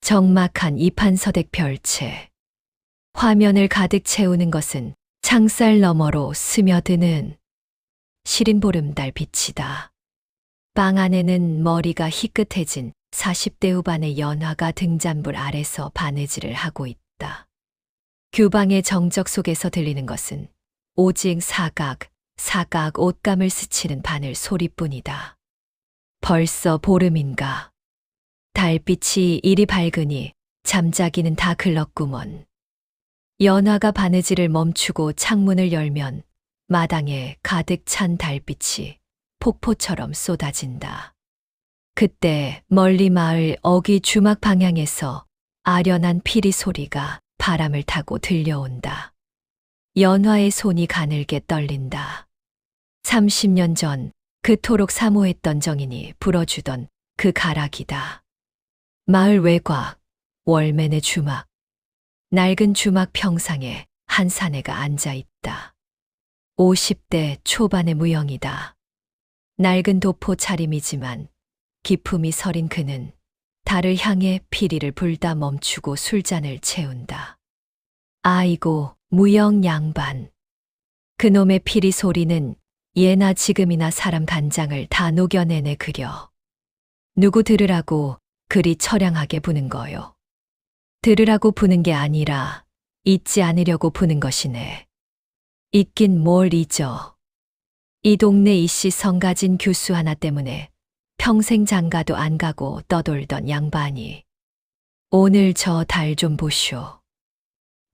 적막한 이판서댁 별채. 화면을 가득 채우는 것은 창살 너머로 스며드는 시린 보름달 빛이다. 방 안에는 머리가 희끗해진 40대 후반의 연화가 등잔불 아래서 바느질을 하고 있다. 규방의 정적 속에서 들리는 것은 오직 사각 옷감을 스치는 바늘 소리뿐이다. 벌써 보름인가. 달빛이 이리 밝으니 잠자기는 다 글렀구먼. 연화가 바느질을 멈추고 창문을 열면 마당에 가득 찬 달빛이 폭포처럼 쏟아진다. 그때 멀리 마을 어귀 주막 방향에서 아련한 피리 소리가 바람을 타고 들려온다. 연화의 손이 가늘게 떨린다. 30년 전 그토록 사모했던 정인이 불어주던 그 가락이다. 마을 외곽, 월맨의 주막. 낡은 주막 평상에 한 사내가 앉아 있다. 50대 초반의 무영이다. 낡은 도포 차림이지만 기품이 서린 그는 달을 향해 피리를 불다 멈추고 술잔을 채운다. 아이고, 무영 양반. 그놈의 피리 소리는 예나 지금이나 사람 간장을 다 녹여내네 그려. 누구 들으라고 그리 처량하게 부는 거요. 들으라고 부는 게 아니라 잊지 않으려고 부는 것이네. 잊긴 뭘 잊어. 이 동네 이씨 성가진 교수 하나 때문에 평생 장가도 안 가고 떠돌던 양반이 오늘 저 달 좀 보쇼.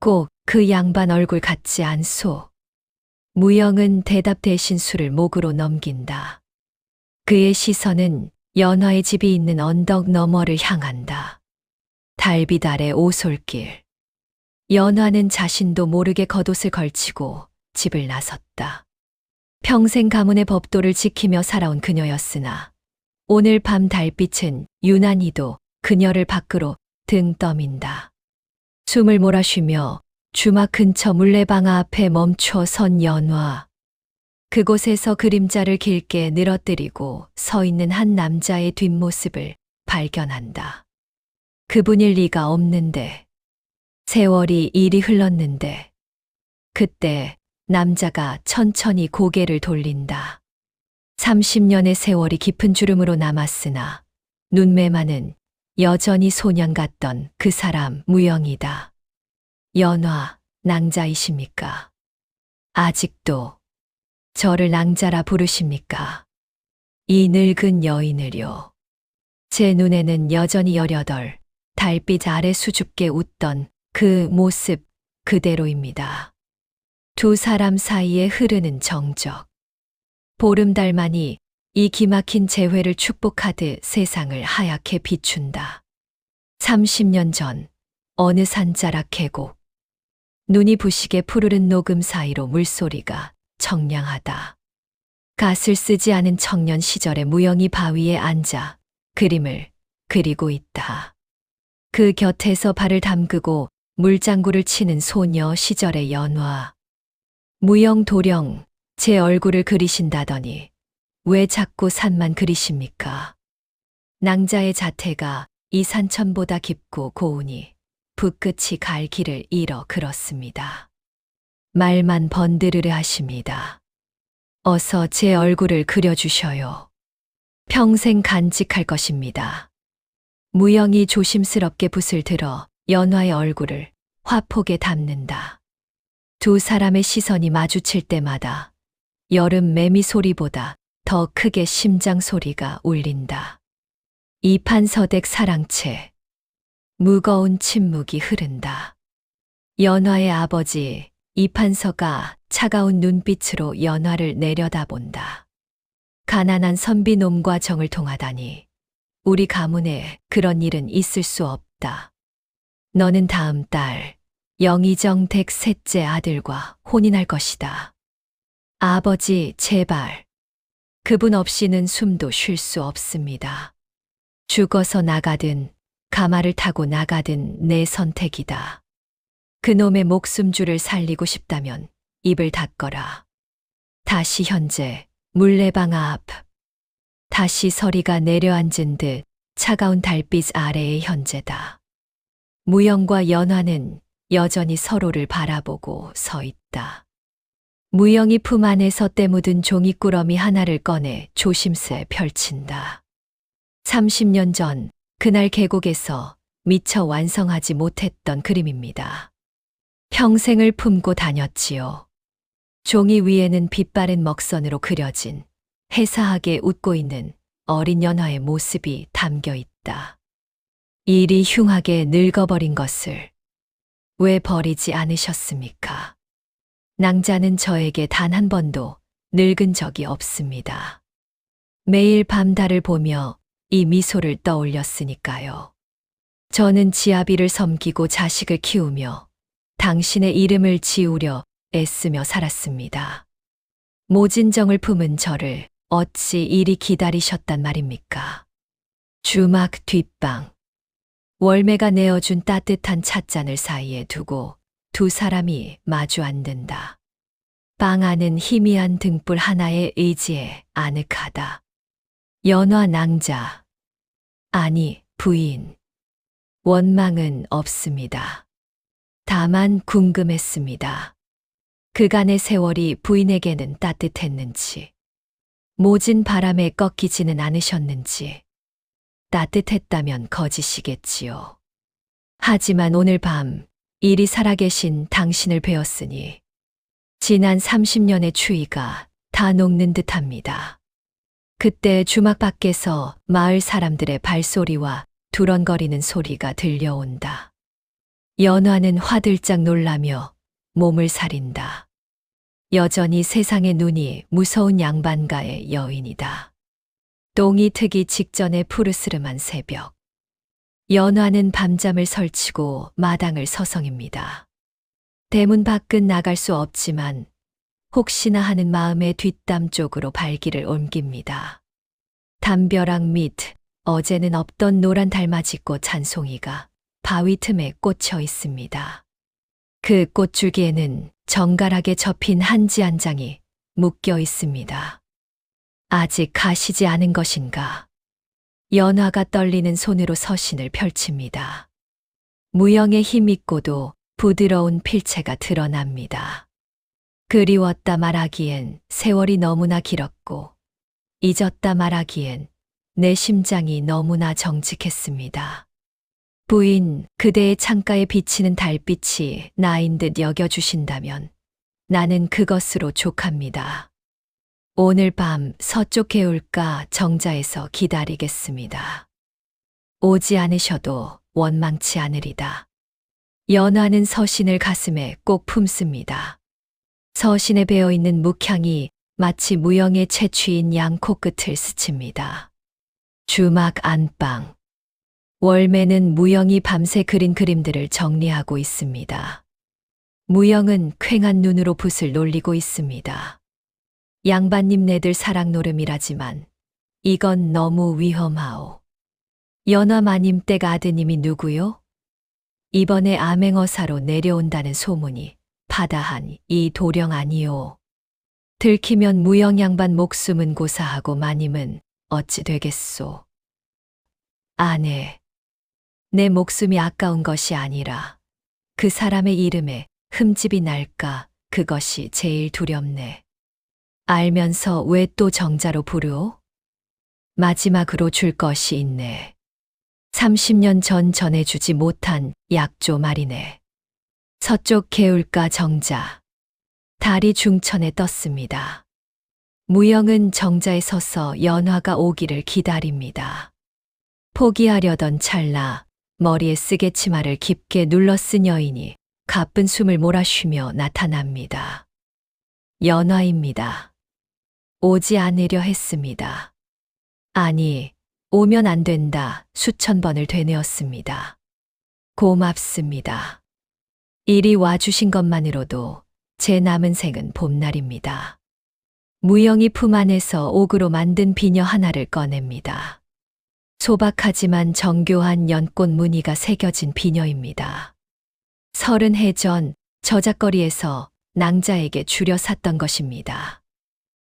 꼭 그 양반 얼굴 같지 않소. 무영은 대답 대신 술을 목으로 넘긴다. 그의 시선은 연화의 집이 있는 언덕 너머를 향한다. 달빛 아래 오솔길. 연화는 자신도 모르게 겉옷을 걸치고 집을 나섰다. 평생 가문의 법도를 지키며 살아온 그녀였으나 오늘 밤 달빛은 유난히도 그녀를 밖으로 등 떠민다. 숨을 몰아쉬며 주막 근처 물레방아 앞에 멈춰 선 연화. 그곳에서 그림자를 길게 늘어뜨리고 서 있는 한 남자의 뒷모습을 발견한다. 그분일 리가 없는데. 세월이 이리 흘렀는데. 그때 남자가 천천히 고개를 돌린다. 30년의 세월이 깊은 주름으로 남았으나 눈매만은 여전히 소년 같던 그 사람 무영이다. 연화, 낭자이십니까? 아직도 저를 낭자라 부르십니까? 이 늙은 여인을요. 제 눈에는 여전히 18, 달빛 아래 수줍게 웃던 그 모습 그대로입니다. 두 사람 사이에 흐르는 정적. 보름달만이 이 기막힌 재회를 축복하듯 세상을 하얗게 비춘다. 30년 전 어느 산자락 계곡. 눈이 부시게 푸르른 녹음 사이로 물소리가 청량하다. 갓을 쓰지 않은 청년 시절의 무영이 바위에 앉아 그림을 그리고 있다. 그 곁에서 발을 담그고 물장구를 치는 소녀 시절의 연화. 무영 도령, 제 얼굴을 그리신다더니 왜 자꾸 산만 그리십니까? 낭자의 자태가 이 산천보다 깊고 고우니 붓끝이 갈 길을 잃어 그렇습니다. 말만 번드르르 하십니다. 어서 제 얼굴을 그려주셔요. 평생 간직할 것입니다. 무영이 조심스럽게 붓을 들어 연화의 얼굴을 화폭에 담는다. 두 사람의 시선이 마주칠 때마다 여름 매미 소리보다 더 크게 심장 소리가 울린다. 이판서댁 사랑채. 무거운 침묵이 흐른다. 연화의 아버지 이판서가 차가운 눈빛으로 연화를 내려다본다. 가난한 선비놈과 정을 통하다니 우리 가문에 그런 일은 있을 수 없다. 너는 다음 달 영의정 댁 셋째 아들과 혼인할 것이다. 아버지 제발. 그분 없이는 숨도 쉴 수 없습니다. 죽어서 나가든 가마를 타고 나가든 내 선택이다. 그놈의 목숨줄을 살리고 싶다면 입을 닫거라. 다시 현재 물레방아 앞. 다시 서리가 내려앉은 듯 차가운 달빛 아래의 현재다. 무영과 연화는 여전히 서로를 바라보고 서 있다. 무영이 품 안에서 때 묻은 종이꾸러미 하나를 꺼내 조심스레 펼친다. 30년 전 그날 계곡에서 미처 완성하지 못했던 그림입니다. 평생을 품고 다녔지요. 종이 위에는 빛바랜 먹선으로 그려진 해사하게 웃고 있는 어린 연화의 모습이 담겨 있다. 일이 흉하게 늙어버린 것을 왜 버리지 않으셨습니까? 낭자는 저에게 단 한 번도 늙은 적이 없습니다. 매일 밤 달을 보며 이 미소를 떠올렸으니까요. 저는 지아비를 섬기고 자식을 키우며 당신의 이름을 지우려 애쓰며 살았습니다. 모진정을 품은 저를 어찌 이리 기다리셨단 말입니까? 주막 뒷방. 월매가 내어준 따뜻한 찻잔을 사이에 두고 두 사람이 마주 앉는다. 방 안은 희미한 등불 하나의 의지에 아늑하다. 연화 낭자. 아니, 부인. 원망은 없습니다. 다만 궁금했습니다. 그간의 세월이 부인에게는 따뜻했는지, 모진 바람에 꺾이지는 않으셨는지, 따뜻했다면 거짓이겠지요. 하지만 오늘 밤 이리 살아계신 당신을 뵈었으니 지난 30년의 추위가 다 녹는 듯합니다. 그때 주막 밖에서 마을 사람들의 발소리와 두런거리는 소리가 들려온다. 연화는 화들짝 놀라며 몸을 사린다. 여전히 세상의 눈이 무서운 양반가의 여인이다. 똥이 트기 직전의 푸르스름한 새벽. 연화는 밤잠을 설치고 마당을 서성입니다. 대문 밖은 나갈 수 없지만 혹시나 하는 마음에 뒷담 쪽으로 발길을 옮깁니다. 담벼락 밑 어제는 없던 노란 달맞이꽃 한 송이가 바위 틈에 꽂혀 있습니다. 그 꽃줄기에는 정갈하게 접힌 한지 한 장이 묶여 있습니다. 아직 가시지 않은 것인가? 연화가 떨리는 손으로 서신을 펼칩니다. 무영의 힘있고도 부드러운 필체가 드러납니다. 그리웠다 말하기엔 세월이 너무나 길었고, 잊었다 말하기엔 내 심장이 너무나 정직했습니다. 부인, 그대의 창가에 비치는 달빛이 나인 듯 여겨주신다면 나는 그것으로 족합니다. 오늘 밤 서쪽 개울가 정자에서 기다리겠습니다. 오지 않으셔도 원망치 않으리다. 연화는 서신을 가슴에 꼭 품습니다. 서신에 배어있는 묵향이 마치 무영의 채취인 양 코끝을 스칩니다. 주막 안방. 월매는 무영이 밤새 그린 그림들을 정리하고 있습니다. 무영은 퀭한 눈으로 붓을 놀리고 있습니다. 양반님 네들 사랑 노름이라지만 이건 너무 위험하오. 연화 마님 댁 아드님이 누구요? 이번에 암행어사로 내려온다는 소문이 파다한 이 도령 아니오. 들키면 무영 양반 목숨은 고사하고 마님은 어찌 되겠소. 아내, 내 목숨이 아까운 것이 아니라 그 사람의 이름에 흠집이 날까 그것이 제일 두렵네. 알면서 왜 또 정자로 부르오? 마지막으로 줄 것이 있네. 30년 전 전해주지 못한 약조 말이네. 서쪽 개울가 정자. 달이 중천에 떴습니다. 무영은 정자에 서서 연화가 오기를 기다립니다. 포기하려던 찰나 머리에 쓰개치마를 깊게 눌러 쓴 여인이 가쁜 숨을 몰아쉬며 나타납니다. 연화입니다. 오지 않으려 했습니다. 아니, 오면 안 된다 수천 번을 되뇌었습니다. 고맙습니다. 이리 와주신 것만으로도 제 남은 생은 봄날입니다. 무영이 품 안에서 옥으로 만든 비녀 하나를 꺼냅니다. 소박하지만 정교한 연꽃 무늬가 새겨진 비녀입니다. 30해 전 저작거리에서 낭자에게 주려 샀던 것입니다.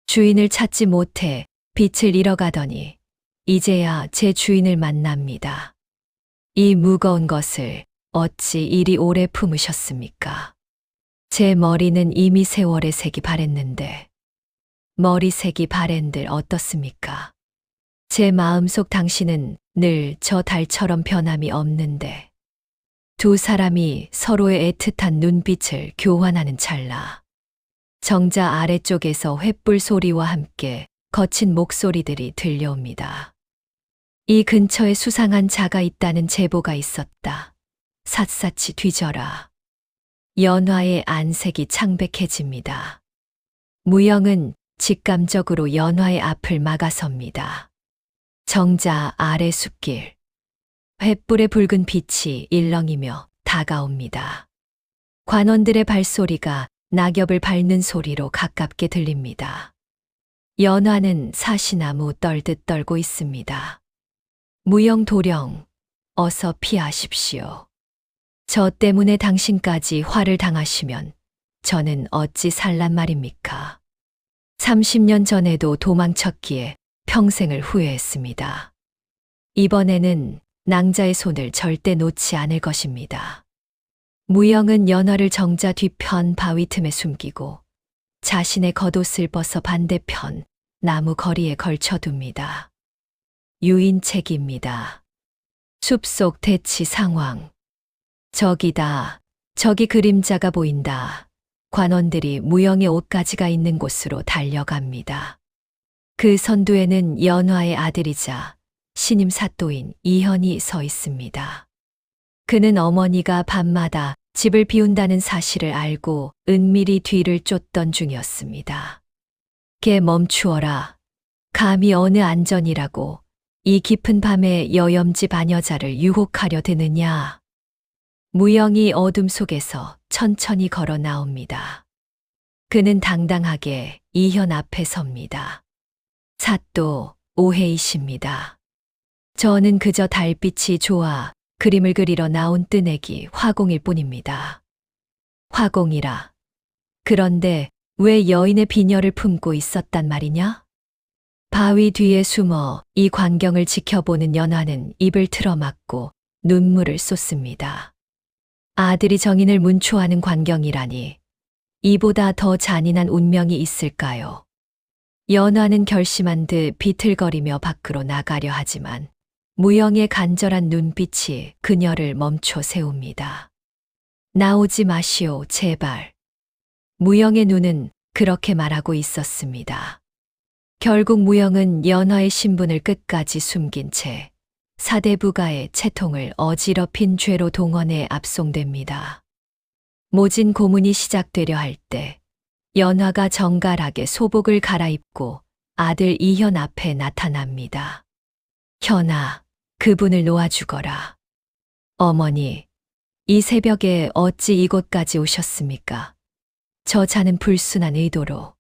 주인을 찾지 못해 빛을 잃어가더니 이제야 제 주인을 만납니다. 이 무거운 것을 어찌 이리 오래 품으셨습니까? 제 머리는 이미 세월의 색이 바랬는데 머리색이 바랜들 어떻습니까? 제 마음속 당신은 늘 저 달처럼 변함이 없는데 두 사람이 서로의 애틋한 눈빛을 교환하는 찰나 정자 아래쪽에서 횃불 소리와 함께 거친 목소리들이 들려옵니다. 이 근처에 수상한 자가 있다는 제보가 있었다. 샅샅이 뒤져라. 연화의 안색이 창백해집니다. 무영은 직감적으로 연화의 앞을 막아섭니다. 정자 아래 숲길. 횃불의 붉은 빛이 일렁이며 다가옵니다. 관원들의 발소리가 낙엽을 밟는 소리로 가깝게 들립니다. 연화는 사시나무 떨듯 떨고 있습니다. 무영 도령, 어서 피하십시오. 저 때문에 당신까지 화를 당하시면 저는 어찌 살란 말입니까? 30년 전에도 도망쳤기에 평생을 후회했습니다. 이번에는 낭자의 손을 절대 놓지 않을 것입니다. 무영은 연화를 정자 뒤편 바위 틈에 숨기고 자신의 겉옷을 벗어 반대편 나무 거리에 걸쳐둡니다. 유인책입니다. 숲속 대치 상황. 저기다, 저기 그림자가 보인다. 관원들이 무영의 옷가지가 있는 곳으로 달려갑니다. 그 선두에는 연화의 아들이자 신임 사또인 이현이 서 있습니다. 그는 어머니가 밤마다 집을 비운다는 사실을 알고 은밀히 뒤를 쫓던 중이었습니다. 개 멈추어라. 감히 어느 안전이라고 이 깊은 밤에 여염집 아녀자를 유혹하려 드느냐. 무영이 어둠 속에서 천천히 걸어 나옵니다. 그는 당당하게 이현 앞에 섭니다. 사또 오해이십니다. 저는 그저 달빛이 좋아 그림을 그리러 나온 뜨내기 화공일 뿐입니다. 화공이라. 그런데 왜 여인의 비녀를 품고 있었단 말이냐? 바위 뒤에 숨어 이 광경을 지켜보는 연화는 입을 틀어막고 눈물을 쏟습니다. 아들이 정인을 문초하는 광경이라니 이보다 더 잔인한 운명이 있을까요? 연화는 결심한 듯 비틀거리며 밖으로 나가려 하지만 무영의 간절한 눈빛이 그녀를 멈춰 세웁니다. 나오지 마시오, 제발. 무영의 눈은 그렇게 말하고 있었습니다. 결국 무영은 연화의 신분을 끝까지 숨긴 채 사대부가의 채통을 어지럽힌 죄로 동원에 압송됩니다. 모진 고문이 시작되려 할 때 연화가 정갈하게 소복을 갈아입고 아들 이현 앞에 나타납니다. 현아, 그분을 놓아주거라. 어머니, 이 새벽에 어찌 이곳까지 오셨습니까? 저 자는 불순한 의도로.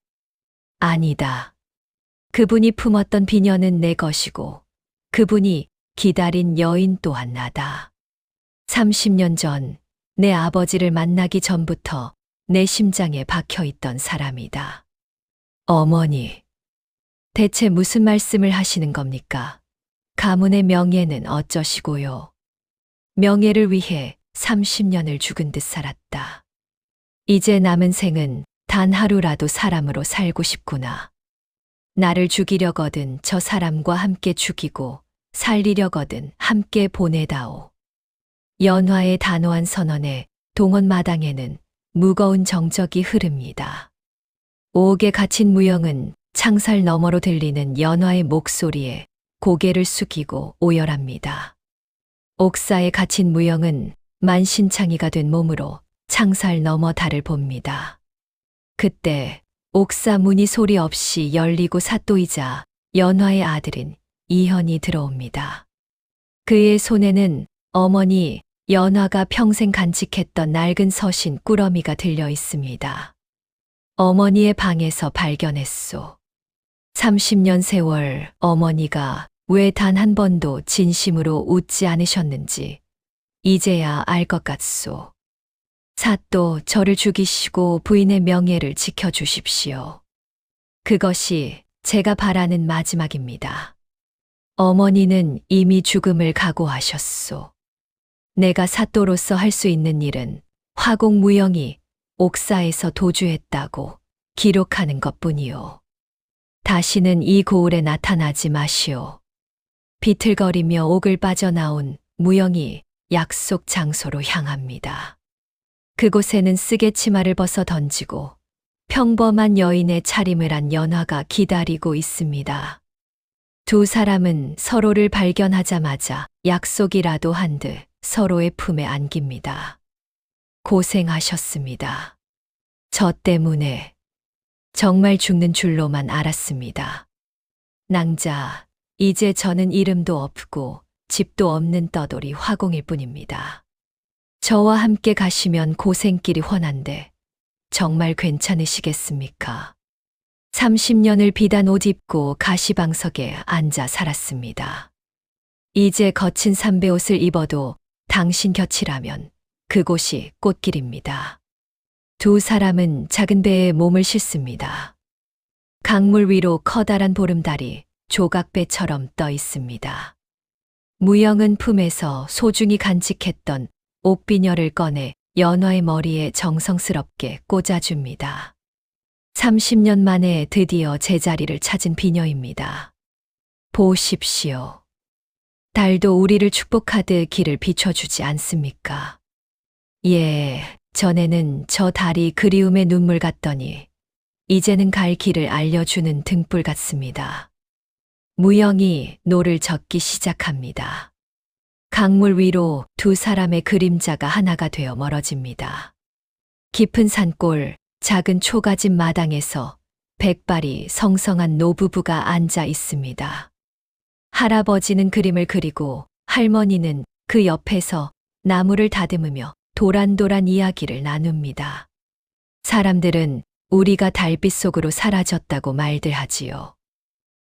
아니다. 그분이 품었던 비녀는 내 것이고 그분이 기다린 여인 또한 나다. 30년 전 내 아버지를 만나기 전부터 내 심장에 박혀있던 사람이다. 어머니, 대체 무슨 말씀을 하시는 겁니까? 가문의 명예는 어쩌시고요? 명예를 위해 30년을 죽은 듯 살았다. 이제 남은 생은 단 하루라도 사람으로 살고 싶구나. 나를 죽이려거든 저 사람과 함께 죽이고 살리려거든 함께 보내다오. 연화의 단호한 선언에 동원 마당에는 무거운 정적이 흐릅니다. 옥에 갇힌 무영은 창살 너머로 들리는 연화의 목소리에 고개를 숙이고 오열합니다. 옥사에 갇힌 무영은 만신창이가 된 몸으로 창살 너머 달을 봅니다. 그때 옥사 문이 소리 없이 열리고 사또이자 연화의 아들인 이현이 들어옵니다. 그의 손에는 어머니 연화가 평생 간직했던 낡은 서신 꾸러미가 들려 있습니다. 어머니의 방에서 발견했소. 30년 세월 어머니가 왜 단 한 번도 진심으로 웃지 않으셨는지 이제야 알 것 같소. 사또 저를 죽이시고 부인의 명예를 지켜주십시오. 그것이 제가 바라는 마지막입니다. 어머니는 이미 죽음을 각오하셨소. 내가 사또로서 할 수 있는 일은 화공 무영이 옥사에서 도주했다고 기록하는 것뿐이요. 다시는 이 고을에 나타나지 마시오. 비틀거리며 옥을 빠져나온 무영이 약속 장소로 향합니다. 그곳에는 쓰개 치마를 벗어 던지고 평범한 여인의 차림을 한 연화가 기다리고 있습니다. 두 사람은 서로를 발견하자마자 약속이라도 한 듯 서로의 품에 안깁니다. 고생하셨습니다. 저 때문에 정말 죽는 줄로만 알았습니다. 낭자, 이제 저는 이름도 없고 집도 없는 떠돌이 화공일 뿐입니다. 저와 함께 가시면 고생길이 훤한데 정말 괜찮으시겠습니까? 30년을 비단 옷 입고 가시방석에 앉아 살았습니다. 이제 거친 삼배옷을 입어도 당신 곁이라면 그곳이 꽃길입니다. 두 사람은 작은 배에 몸을 싣습니다. 강물 위로 커다란 보름달이 조각배처럼 떠 있습니다. 무영은 품에서 소중히 간직했던 옥비녀를 꺼내 연화의 머리에 정성스럽게 꽂아줍니다. 30년 만에 드디어 제자리를 찾은 비녀입니다. 보십시오. 달도 우리를 축복하듯 길을 비춰주지 않습니까? 예, 전에는 저 달이 그리움의 눈물 같더니 이제는 갈 길을 알려주는 등불 같습니다. 무영이 노를 젓기 시작합니다. 강물 위로 두 사람의 그림자가 하나가 되어 멀어집니다. 깊은 산골, 작은 초가집 마당에서 백발이 성성한 노부부가 앉아 있습니다. 할아버지는 그림을 그리고 할머니는 그 옆에서 나무를 다듬으며 도란도란 이야기를 나눕니다. 사람들은 우리가 달빛 속으로 사라졌다고 말들 하지요.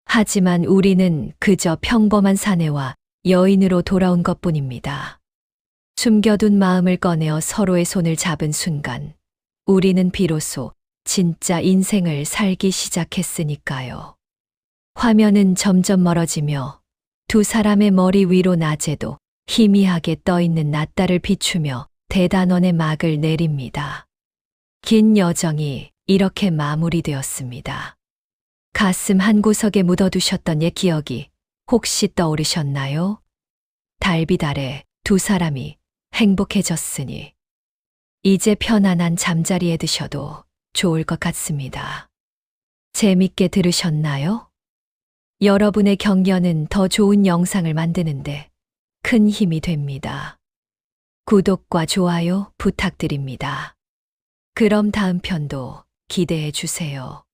하지만 우리는 그저 평범한 사내와 여인으로 돌아온 것뿐입니다. 숨겨둔 마음을 꺼내어 서로의 손을 잡은 순간 우리는 비로소 진짜 인생을 살기 시작했으니까요. 화면은 점점 멀어지며 두 사람의 머리 위로 낮에도 희미하게 떠있는 낫달을 비추며 대단원의 막을 내립니다. 긴 여정이 이렇게 마무리되었습니다. 가슴 한구석에 묻어두셨던 옛 기억이 혹시 떠오르셨나요? 달빛 아래 두 사람이 행복해졌으니 이제 편안한 잠자리에 드셔도 좋을 것 같습니다. 재밌게 들으셨나요? 여러분의 격려는 더 좋은 영상을 만드는데 큰 힘이 됩니다. 구독과 좋아요 부탁드립니다. 그럼 다음 편도 기대해 주세요.